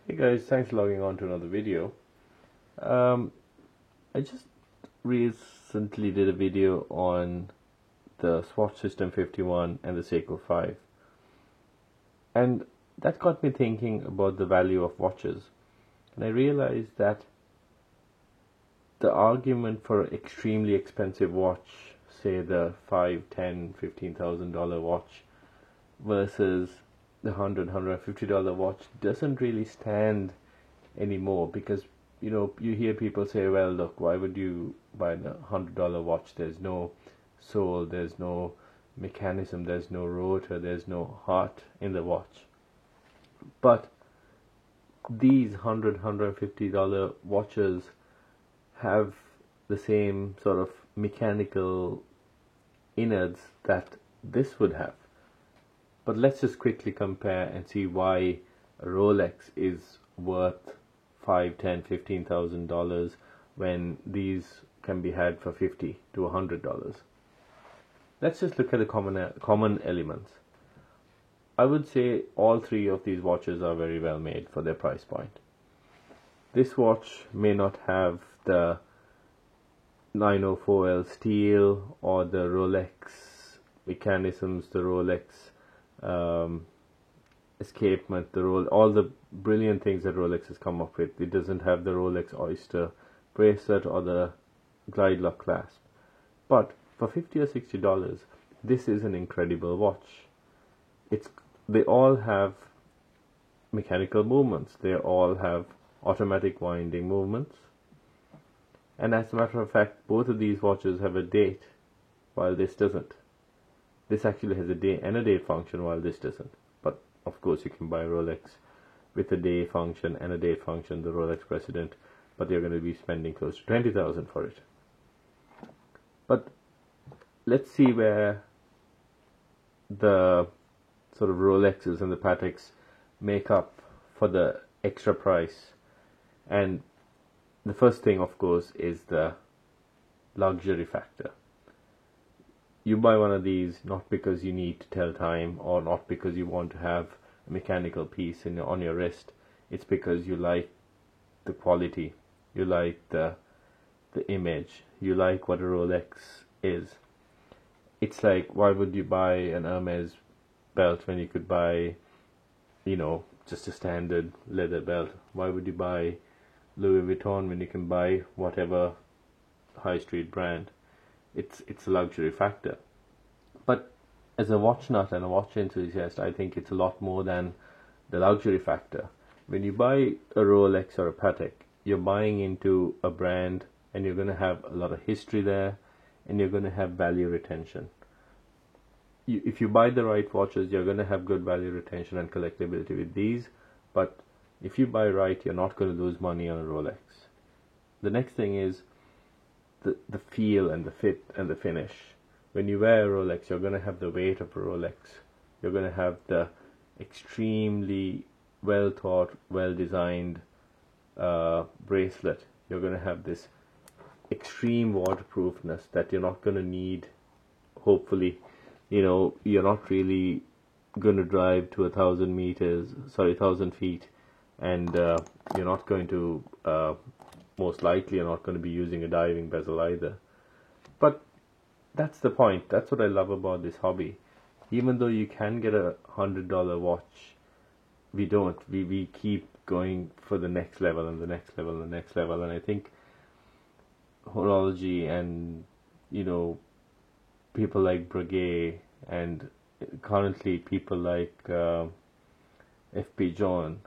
Hey guys, thanks for logging on to another video. Um, I just recently did a video on the Swatch System 51 and the Seiko 5, and that got me thinking about the value of watches. And I realized that the argument for an extremely expensive watch, say the $5, $10, $15,000 watch versus the $100, $150 watch, doesn't really stand anymore, because you hear people say, well, look, why would you buy a $100 watch? There's no soul, there's no mechanism, there's no rotor, there's no heart in the watch. But these $100 watches have the same sort of mechanical innards that this would have. But let's just quickly compare and see why a Rolex is worth $5, $10, $15,000 when these can be had for $50 to $100. Let's just look at the common elements. I would say all three of these watches are very well made for their price point. This watch may not have the 904L steel or the Rolex mechanisms, the Rolex escapement, all the brilliant things that Rolex has come up with. It doesn't have the Rolex Oyster bracelet or the glide lock clasp. But for $50 or $60, this is an incredible watch. They all have mechanical movements. They all have automatic winding movements. And as a matter of fact, both of these watches have a date, while this doesn't. This actually has a day and a date function, while this doesn't. But of course, you can buy a Rolex with a day function and a date function, the Rolex President, but you're going to be spending close to $20,000 for it. But let's see where the sort of Rolexes and the Pateks make up for the extra price. And the first thing, of course, is the luxury factor. You buy one of these not because you need to tell time, or not because you want to have a mechanical piece on your wrist. It's because you like the quality, you like the image, you like what a Rolex is. It's like, why would you buy an Hermes belt when you could buy, just a standard leather belt? Why would you buy Louis Vuitton when you can buy whatever high street brand? It's a luxury factor. But as a watch nut and a watch enthusiast, I think it's a lot more than the luxury factor. When you buy a Rolex or a Patek, you're buying into a brand, and you're going to have a lot of history there, and you're going to have value retention. If you buy the right watches, you're going to have good value retention and collectability with these. But if you buy right, you're not going to lose money on a Rolex. The next thing is the feel and the fit and the finish. When you wear a Rolex, you're going to have the weight of a Rolex. You're going to have the extremely well thought, well designed bracelet. You're going to have this extreme waterproofness that you're not going to need. Hopefully, you're not really going to drive to 1,000 feet, and you're not going to, most likely, you're not going to be using a diving bezel either. But that's the point. That's what I love about this hobby. Even though you can get a $100 watch, we don't. We keep going for the next level and the next level and the next level. And I think horology and, people like Breguet, and currently people like F.P. Jones,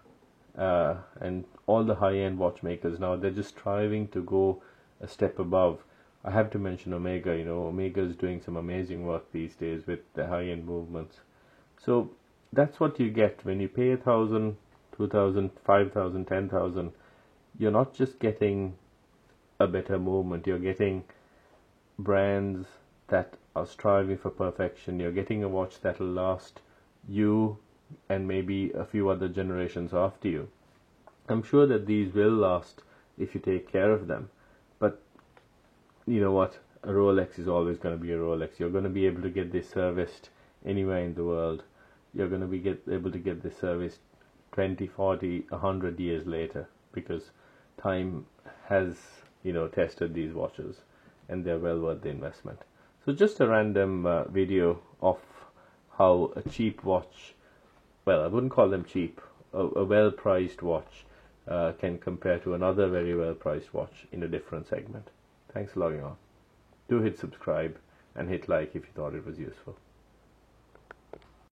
and all the high-end watchmakers now, they're just striving to go a step above. I have to mention Omega. Omega is doing some amazing work these days with the high-end movements. So that's what you get when you pay $1,000, $2,000, $5,000, $10,000. You're not just getting a better movement. You're getting brands that are striving for perfection. You're getting a watch that'll last you and maybe a few other generations after you. I'm sure that these will last if you take care of them. But you know what? A Rolex is always going to be a Rolex. You're going to be able to get this serviced anywhere in the world. You're going to be able to get this serviced 20, 40, 100 years later, because time has, tested these watches, and they're well worth the investment. So just a random video of how a cheap watch, well, I wouldn't call them cheap, a well-priced watch can compare to another very well-priced watch in a different segment. Thanks for logging on. Do hit subscribe and hit like if you thought it was useful.